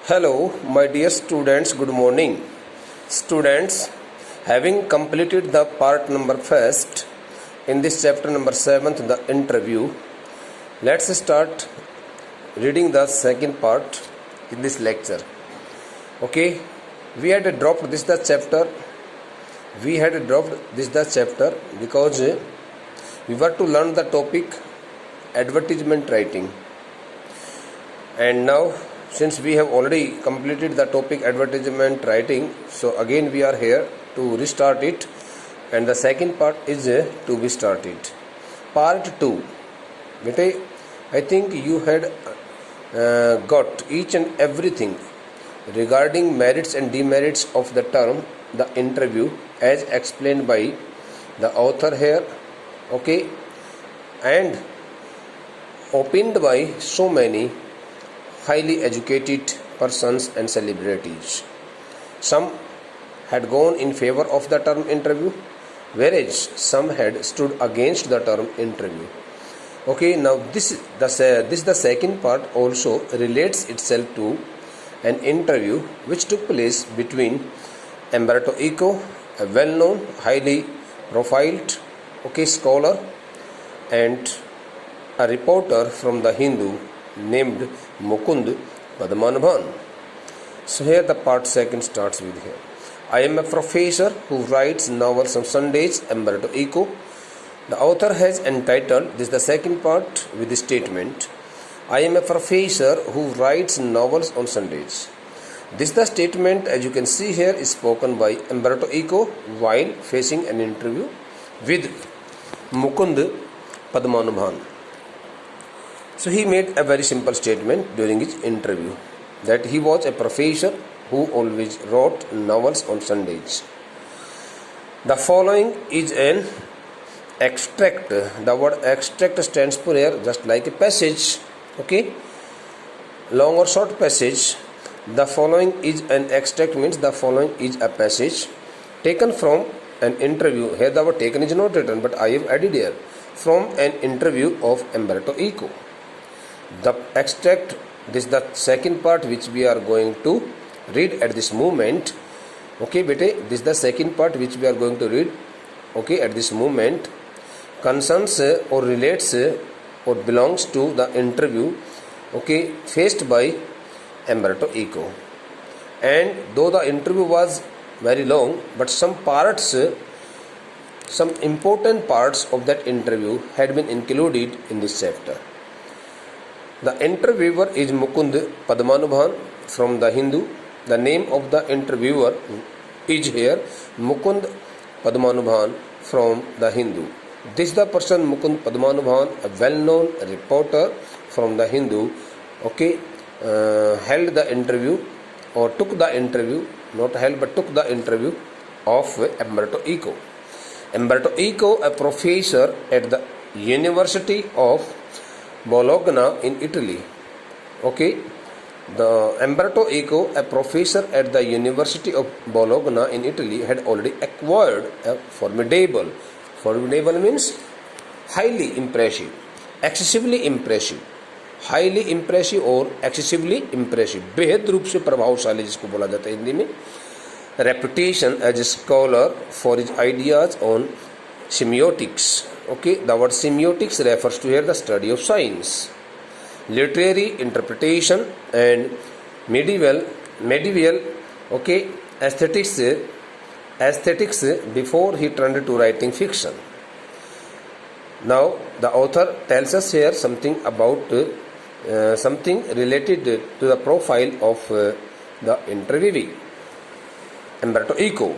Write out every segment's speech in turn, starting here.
Hello, my dear students, good morning. Students, having completed the part number first in this chapter number 7th, the interview, let's start reading the second part in this lecture. Okay, we had dropped this the chapter. Because we were to learn the topic advertisement writing, and now since we have already completed the topic advertisement writing, so again we are here to restart it, and the second part is to be started. Part 2. Bete, I think you had got each and everything regarding merits and demerits of the term the interview as explained by the author here, okay, and opened by so many highly educated persons and celebrities. Some had gone in favor of the term interview, whereas some had stood against the term interview. Okay, now the second part also relates itself to an interview which took place between Umberto Eco, a well-known, highly profiled scholar, and a reporter from the Hindu named Mukund Padmanabhan. So here the part second starts with here. I am a professor who writes novels on Sundays, Umberto Eco. The author has entitled this the second part with the statement, I am a professor who writes novels on Sundays. This the statement, as you can see here, is spoken by Umberto Eco while facing an interview with Mukund Padmanabhan. So he made a very simple statement during his interview that he was a professor who always wrote novels on Sundays. The following is an extract. The word extract stands for here just like a passage, okay, long or short passage. The following is an extract means the following is a passage taken from an interview. Here the word taken is not written, but I have added here from an interview of Umberto Eco. The extract, this is the second part which we are going to read at this moment. Okay, bete, this is the second part which we are going to read, okay, at this moment, concerns or relates or belongs to the interview, okay, faced by Umberto Eco. And though the interview was very long, but some important parts of that interview had been included in this chapter. The interviewer is Mukund Padmanabhan from the Hindu. The name of the interviewer is here Mukund Padmanabhan from the Hindu. This is the person Mukund Padmanabhan, a well-known reporter from the Hindu, okay, held the interview or took the interview, not held but took the interview of Umberto Eco. Umberto Eco, a professor at the University of Bologna in Italy. Okay, the Umberto Eco, a professor at the University of Bologna in Italy, had already acquired a formidable means highly impressive, excessively impressive, highly impressive और excessively impressive, बेहद रूप से प्रभावशाली जिसको बोला जाता है हिंदी में, reputation as a scholar for his ideas on semiotics. Okay, the word semiotics refers to here the study of science, literary interpretation, and medieval okay, aesthetics before he turned to writing fiction. Now the author tells us here something about something related to the profile of the interviewee, Umberto Eco.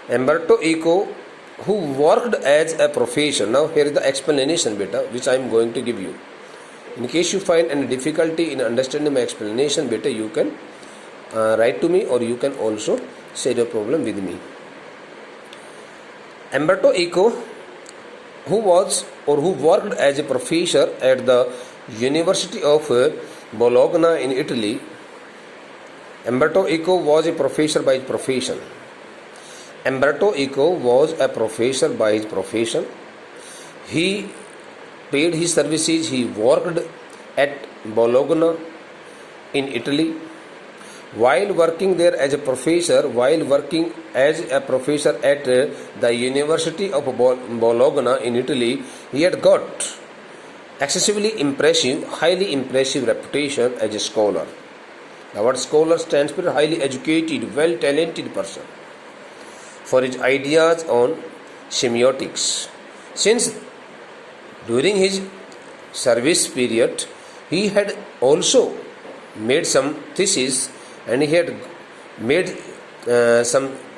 Umberto Eco, who worked as a professor. Now here is the explanation beta which I am going to give you. In case you find any difficulty in understanding my explanation beta, you can write to me or you can also share your problem with me. Umberto Eco, who worked as a professor at the University of Bologna in Italy. Umberto Eco was a professor by his profession. Umberto Eco was a professor by his profession. He paid his services. He worked at Bologna in Italy. While working there as a professor, at the University of Bologna in Italy, he had got highly impressive reputation as a scholar. The word scholar stands for highly educated, well-talented person, for his ideas on semiotics. Since during his service period, he had also made some thesis, and he had made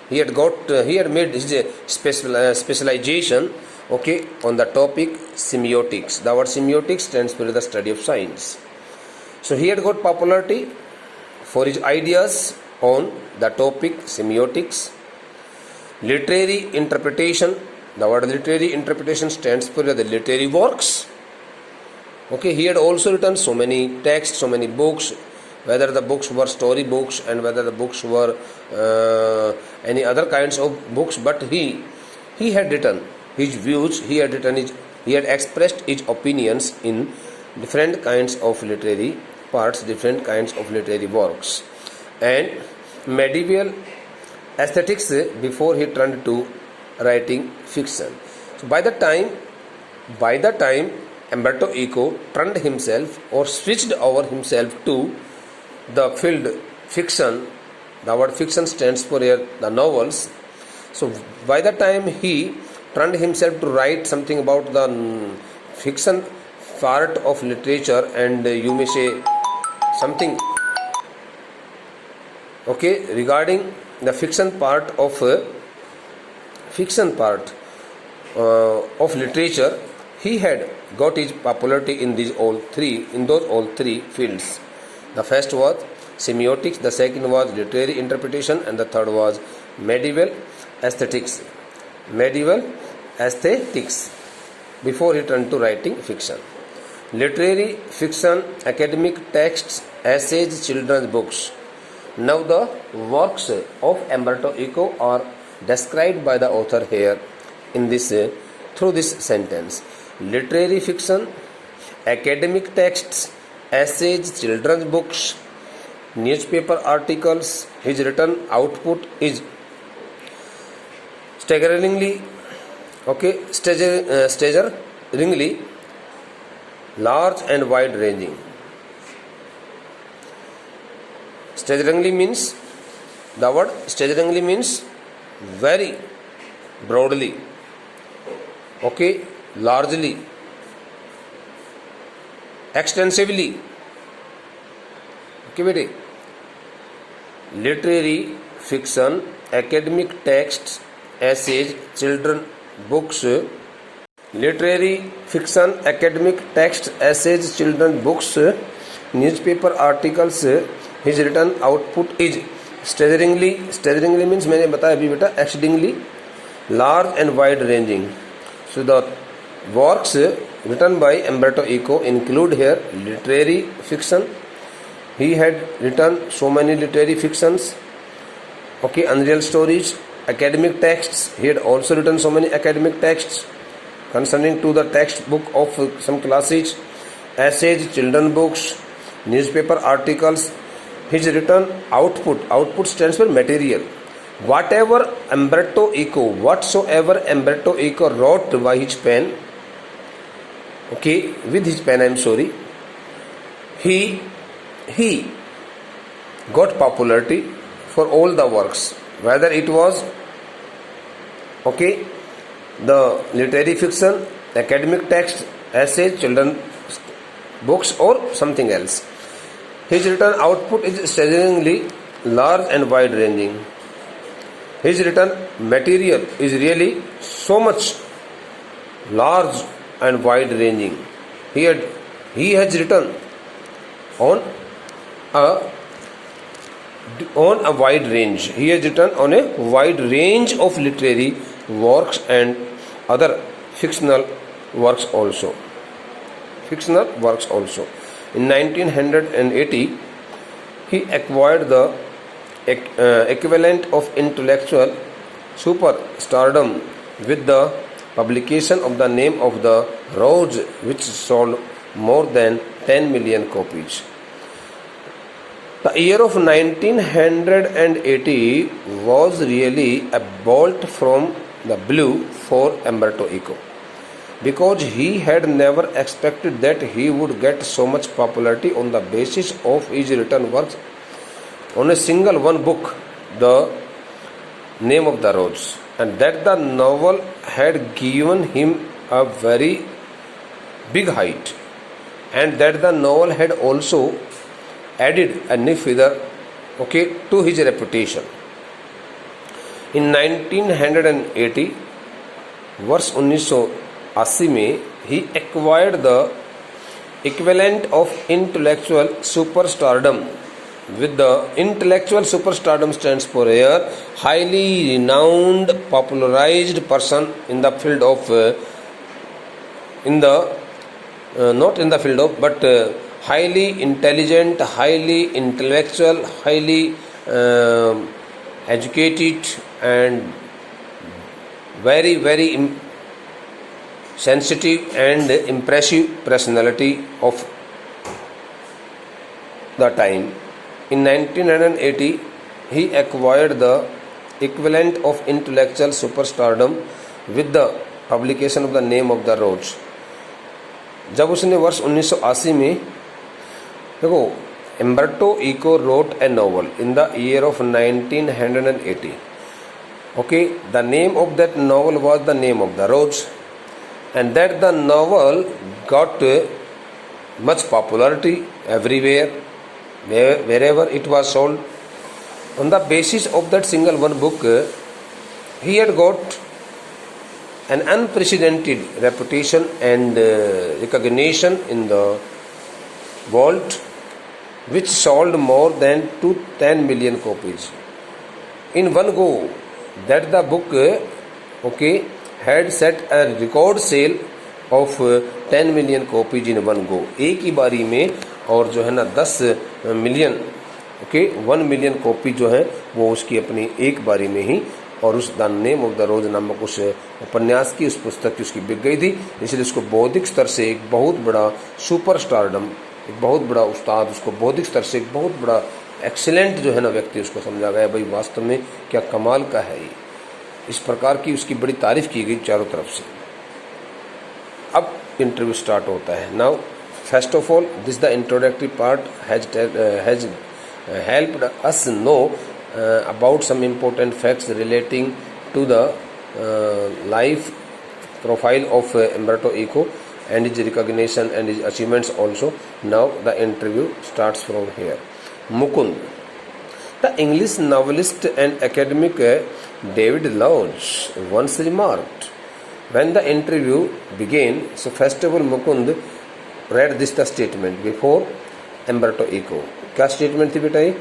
made his specialization, on the topic semiotics. The word semiotics stands for the study of science. So he had got popularity for his ideas on the topic semiotics. Literary interpretation. The word literary interpretation stands for the literary works. He had also written so many texts, so many books, whether the books were story books and whether the books were any other kinds of books, but he had written his views, he had expressed his opinions in different kinds of literary parts, different kinds of literary works. And medieval aesthetics before he turned to writing fiction. So by the time Umberto Eco turned himself or switched over himself to the field fiction, the word fiction stands for here the novels. So by the time he turned himself to write something about the fiction part of literature, and you may say something regarding the fiction part of literature, he had got his popularity in those all three fields. The first was semiotics, the second was literary interpretation, and the third was medieval aesthetics. Before he turned to writing fiction. Literary fiction, academic texts, essays, children's books. Now the works of Umberto Eco are described by the author here in this through this sentence. Literary fiction, academic texts, essays, children's books, newspaper articles. His written output is staggeringly large and wide ranging. Staggeringly means very broadly, largely, extensively. Literary fiction, academic texts, essays, children books. Literary fiction, academic texts, essays, children books, newspaper articles. His written output is staggeringly means मैंने बताया अभी बेटा exceedingly, large and wide ranging. So the works written by Umberto Eco include here literary fiction. He had written so many literary fictions, unreal stories, academic texts. He had also written so many academic texts concerning to the textbook of some classes, essays, children books, newspaper articles. His written output stands for material. Whatsoever Umberto Eco wrote by his pen, with his pen, he got popularity for all the works, whether it was the literary fiction, academic text, essays, children books, or something else. His written output is staggeringly large and wide ranging. His written material is really so much large and wide ranging. He has written on a wide range. He has written on a wide range of literary works and other fictional works also. In 1980, he acquired the equivalent of intellectual superstardom with the publication of The Name of the Rose, which sold more than 10 million copies. The year of 1980 was really a bolt from the blue for Umberto Eco, because he had never expected that he would get so much popularity on the basis of his written works on a single one book, The Name of the Rose, and that the novel had given him a very big height, and that the novel had also added a new feather, to his reputation. In 1980 वर्ष 1980 में he acquired the equivalent of intellectual superstardom, with the intellectual superstardom stands for a highly renowned popularized person in the field of not in the field of but highly intelligent, highly intellectual, highly educated and very sensitive and impressive personality of the time. In 1980 he acquired the equivalent of intellectual superstardom with the publication of The Name of the Rose. जब उसने वर्ष 1980 में देखो Umberto Eco wrote a novel in the year of 1980. The name of that novel was The Name of the Rose, and that the novel got much popularity everywhere, wherever it was sold. On the basis of that single one book, he had got an unprecedented reputation and recognition in the world, which sold more than 10 million copies in one go. That the book had set a record sale of 10 million copies in one go, एक ही बारी में, और जो है ना 10 million 1 million copy जो है वो उसकी अपनी एक बारी में ही, और उस द नेम ऑफ द रोज नामक उस उपन्यास की, उस पुस्तक की उसकी बिक गई थी। इसलिए उसको बौद्धिक स्तर से एक बहुत बड़ा सुपरस्टारडम, एक बहुत बड़ा उस्ताद, उसको बौद्धिक स्तर से एक बहुत बड़ा एक्सीलेंट जो है ना व्यक्ति उसको समझा गया, भाई वास्तव में क्या कमाल का है ये। इस प्रकार की उसकी बड़ी तारीफ की गई चारों तरफ से। अब इंटरव्यू स्टार्ट होता है। Now first of all this the introductory part has helped us know about some important facts relating to the life profile of Umberto Eco and his recognition and his achievements also. Now the interview starts from here. Mukund. The English novelist and academic David Lodge once remarked when the interview began, so first of all Mukund read this the statement before Umberto Eco. क्या statement थी बेटा ये?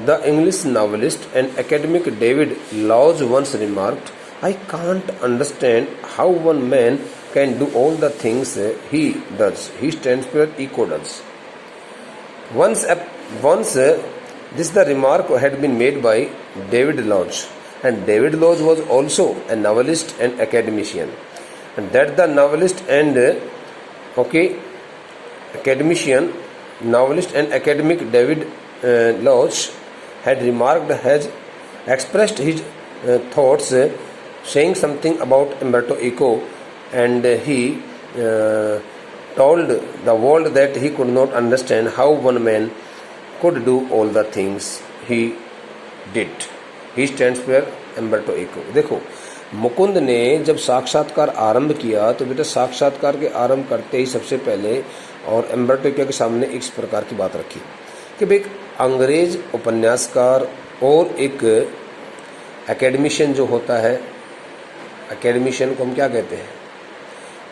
The English novelist and academic David Lodge once remarked, I can't understand how one man can do all the things he does, he stands for Eco does. Once this the remark had been made by David Lodge, and David Lodge was also a novelist and academician, and that the novelist and novelist and academic David Lodge had remarked, has expressed his thoughts, saying something about Umberto Eco, and he told the world that he could not understand how one man could do all the things he did. He stands for Umberto Eco. देखो मुकुंद ने जब साक्षात्कार आरंभ किया तो बेटा साक्षात्कार के आरंभ करते ही सबसे पहले और Umberto Eco के सामने इस प्रकार की बात रखी कि भाई एक अंग्रेज उपन्यासकार और एक एकेडमिशियन जो होता है, एकेडमिशियन को हम क्या कहते हैं?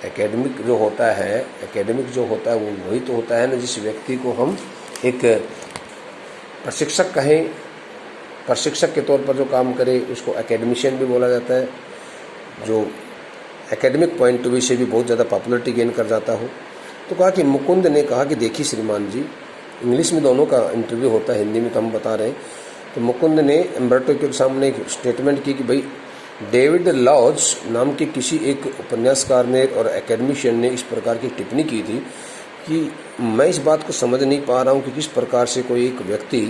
एकेडमिक जो होता है वो वही तो होता है ना जिस व्यक्ति को हम एक प्रशिक्षक कहें, प्रशिक्षक के तौर पर जो काम करे उसको एकेडमिशियन भी बोला जाता है, जो एकेडमिक पॉइंट ऑफ व्यू से भी बहुत ज़्यादा पॉपुलरिटी गेन कर जाता हो। तो कहा कि मुकुंद ने कहा कि देखिए श्रीमान जी, इंग्लिश में दोनों का इंटरव्यू होता है, हिंदी में तो हम बता रहे हैं। तो मुकुंद ने Umberto Eco के सामने एक स्टेटमेंट की कि भाई डेविड लॉज नाम के किसी एक उपन्यासकार ने और एकेडमिशियन ने इस प्रकार की टिप्पणी की थी कि मैं इस बात को समझ नहीं पा रहा हूँ कि किस प्रकार से कोई एक व्यक्ति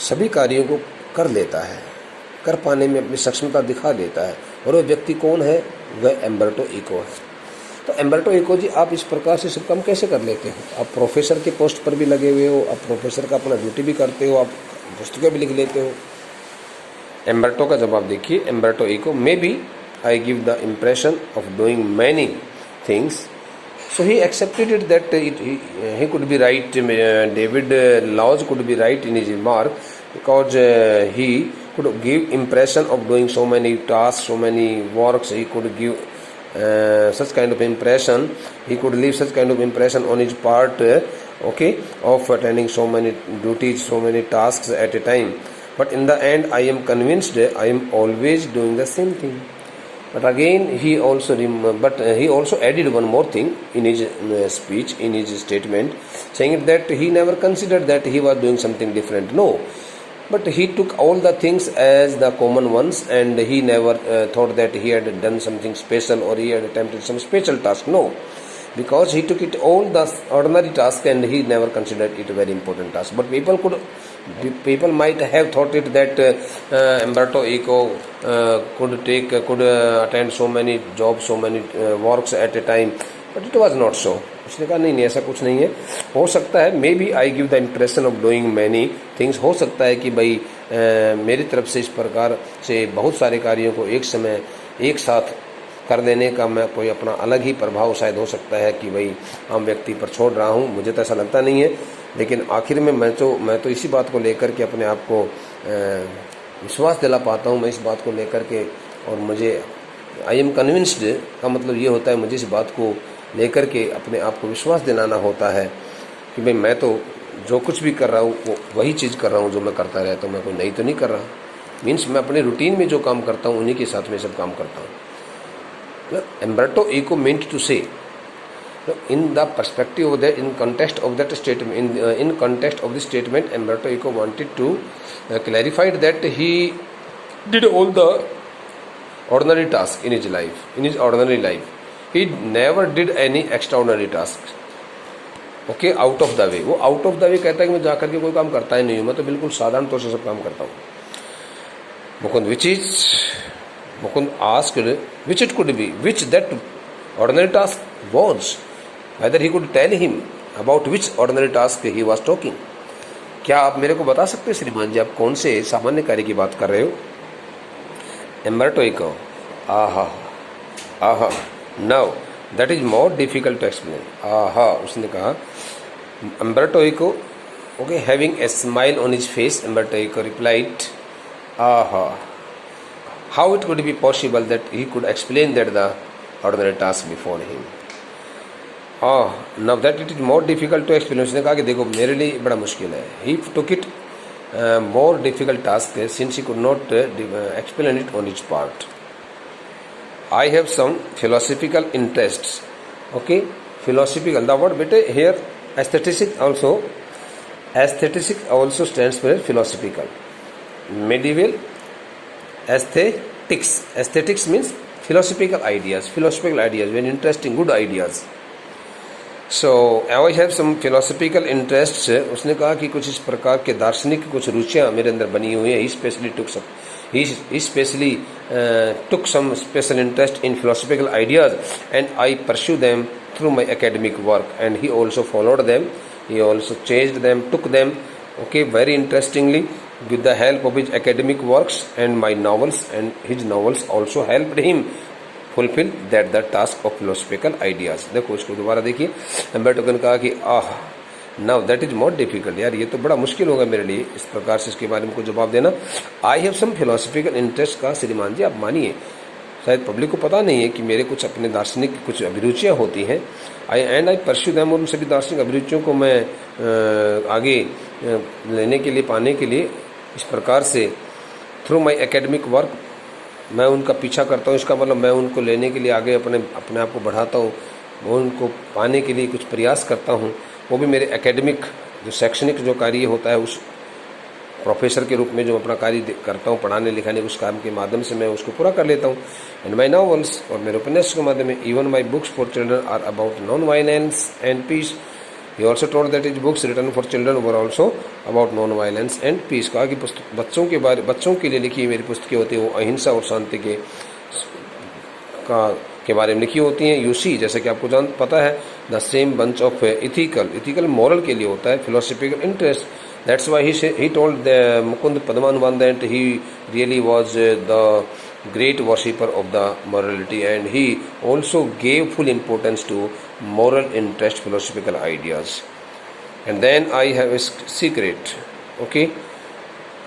सभी कार्यों को कर लेता है, कर पाने में अपनी सक्षमता दिखा देता है, और वो व्यक्ति कौन है? वह एम्बर्टो इको है। तो एम्बर्टो इको जी, आप इस प्रकार से सब काम कैसे कर लेते हो? आप प्रोफेसर के पोस्ट पर भी लगे हुए हो, आप प्रोफेसर का अपना ड्यूटी भी करते हो, आप पुस्तकें भी लिख लेते हो। एम्बर्टो का जवाब देखिए, Umberto Eco, may B I give the impression of doing many things, so he accepted it that he could be right. David Laws could be right in his remark, because he could give impression of doing so many tasks, so many works. He could give such kind of impression. He could leave such kind of impression on his part, of attending so many duties, so many tasks at a time. But in the end, I am convinced I am always doing the same thing. But again, he also added one more thing in his speech, in his statement, saying that he never considered that he was doing something different. No, but he took all the things as the common ones, and he never thought that he had done something special or he had attempted some special task. No, because he took it all the ordinary task, and he never considered it a very important task. But people might have thought it that Umberto Eco could attend so many jobs, so many works at a time, but it was not so. उसने कहा नहीं, ऐसा कुछ नहीं है। हो सकता है, may be I give the impression of doing many things, हो सकता है कि भाई मेरी तरफ से इस प्रकार से बहुत सारे कार्यों को एक समय एक साथ कर देने का मैं कोई अपना अलग ही प्रभाव शायद हो सकता है कि भाई आम व्यक्ति पर छोड़ रहा हूँ, मुझे तो ऐसा लगता नहीं है। लेकिन आखिर में मैं तो इसी बात को लेकर के अपने आप को विश्वास दिला पाता हूँ, मैं इस बात को लेकर के, और मुझे आई एम कन्विंस्ड का मतलब ये होता है, मुझे इस बात को लेकर के अपने आप को विश्वास दिलाना होता है कि भाई मैं तो जो कुछ भी कर रहा हूँ वो वही चीज़ कर रहा हूँ जो मैं करता रहता हूँ, मैं कोई नई तो नहीं कर रहा। मीन्स मैं अपने रूटीन में जो काम करता हूँ उन्हीं के साथ में सब काम करता हूँ। Umberto Eco meant to say, in the perspective of that, in context of that statement, in context of this statement, Umberto Eco wanted to clarify that he did all the ordinary tasks in his life, in his ordinary life. He never did any extraordinary tasks. Okay, out of the way. वो out of the way कहता है कि मैं जाकर के कोई काम करता ही नहीं हूँ, मैं तो बिल्कुल साधारण तौर से सब काम करता हूँ। Mukund asked which it could be, which that ordinary task was, whether he could tell him about which ordinary task he was talking. क्या आप मेरे को बता सकते हैं श्रीमान जी, आप कौन से सामान्य कार्य की बात कर रहे हो? Umberto Eco, आहा, now that is more difficult to explain. आहा, उसने कहा। Umberto Eco, okay, having a smile on his face, Umberto Eco replied, आहा, how it could be possible that he could explain that the ordinary task before him. Now that it is more difficult to explain, उसने कहा कि देखो मेरे लिए बड़ा मुश्किल है। He took it more difficult task since he could not explain it on his part. I have some philosophical interests. Okay, philosophical. The word bete here aesthetic also stands for philosophical. Medieval aesthetics. Aesthetics means philosophical ideas, very interesting, good ideas. So I have some philosophical interests. उसने कहा कि कुछ इस प्रकार के दार्शनिक कुछ रुचियाँ मेरे अंदर बनी हुई हैं। He specially took some special interest in philosophical ideas, and I pursue them through my academic work, and he also followed them, he also chased them, took them, okay, very interestingly, with the help of his academic works and my novels, and his novels also helped him fulfill that the task of philosophical ideas. देखो इसको दोबारा देखिए। एम्बर्टो ने कहा कि now that is more difficult, यार ये तो बड़ा मुश्किल होगा मेरे लिए इस प्रकार से इसके बारे में कुछ जवाब देना। I have some philosophical interest का श्रीमान जी आप मानिए, शायद पब्लिक को पता नहीं है कि मेरे कुछ अपने दार्शनिक कुछ अभिरुचियाँ होती हैं। आई परस्यू दैम, और उन सभी दार्शनिक अभिरुचियों को मैं आगे लेने के लिए, पाने के लिए इस प्रकार से थ्रू माई एकेडमिक वर्क मैं उनका पीछा करता हूँ। इसका मतलब मैं उनको लेने के लिए आगे अपने आप को बढ़ाता हूँ, मैं उनको पाने के लिए कुछ प्रयास करता हूँ, वो भी मेरे एकेडमिक जो शैक्षणिक जो कार्य होता है प्रोफेसर के रूप में जो अपना कार्य करता हूँ, पढ़ाने लिखाने उस काम के माध्यम से मैं उसको पूरा कर लेता हूँ। एंड माई नॉवेल्स, और मेरे उपन्यास के माध्यम में, even my books for children are about non violence and peace. He also told that his books written for children were also about non-violence and peace। कहा कि बच्चों के लिए लिखी मेरी पुस्तकें होती हैं वो अहिंसा और शांति के बारे में लिखी होती हैं। यूसी, जैसे कि आपको पता है, the same bunch of ethical moral के लिए होता है, philosophical interest. That's why he told Mukund Padmanabhan that he really was the great worshipper of the morality, and he also gave full importance to moral interest, philosophical ideas. And then I have a secret, okay,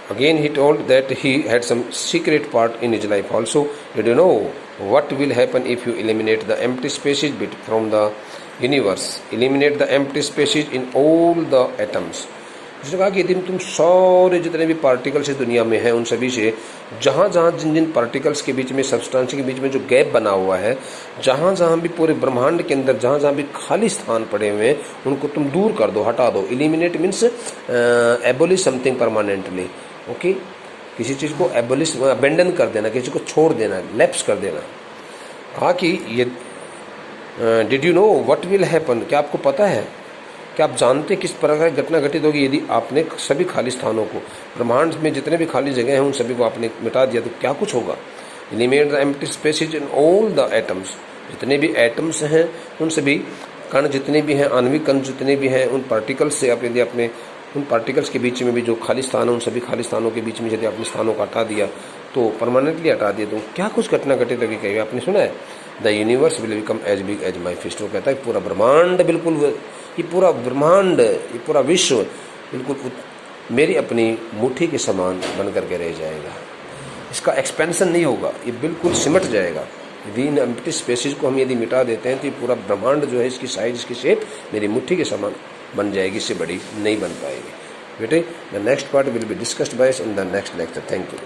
again he told that he had some secret part in his life also. Did you know what will happen if you eliminate the empty spaces from the universe? Eliminate the empty spaces in all the atoms। उसने कहा कि यदि तुम सारे जितने भी particles इस दुनिया में हैं उन सभी से जहाँ जहाँ जिन पार्टिकल्स के बीच में, सब्सटेंस के बीच में जो गैप बना हुआ है, जहाँ जहाँ भी पूरे ब्रह्मांड के अंदर जहाँ जहाँ भी खाली स्थान पड़े हुए हैं उनको तुम दूर कर दो, हटा दो। Eliminate means abolish something permanently, okay, किसी चीज़ को एबोलिश अबेंडन कर देना, किसी को छोड़ देना, लैप्स कर देना। कहा कि ये did you know what will happen, क्या आपको पता है, क्या आप जानते किस प्रकार की घटना घटित होगी यदि आपने सभी खाली स्थानों को, ब्रह्मांड में जितने भी खाली जगह हैं उन सभी को आपने मिटा दिया, तो क्या कुछ होगा। Eliminate the empty spaces in all the atoms, जितने भी एटम्स हैं उन सभी कण जितने भी हैं, आणविक कण जितने भी हैं, उन पार्टिकल्स से आप यदि अपने उन पार्टिकल्स के बीच में भी जो खाली स्थान है उन सभी खाली स्थानों के बीच में यदि आपने स्थानों को हटा दिया, तो परमानेंटली हटा दिया, तो क्या कुछ घटना घटित होगी। कहीं आपने सुना है, the universe will become as big as my fist. वो कहता है पूरा ब्रह्मांड, बिल्कुल ये पूरा ब्रह्मांड, ये पूरा विश्व बिल्कुल मेरी अपनी मुट्ठी के समान बन करके रह जाएगा। इसका एक्सपेंशन नहीं होगा, ये बिल्कुल सिमट जाएगा। यदि इन एम्प्टी स्पेसेस को हम यदि मिटा देते हैं तो ये पूरा ब्रह्मांड जो है, इसकी साइज, इसकी शेप मेरी मुट्ठी के समान बन जाएगी, इससे बड़ी नहीं बन पाएगी। बेटे, the next part will be discussed bye in the next lecture. Thank you.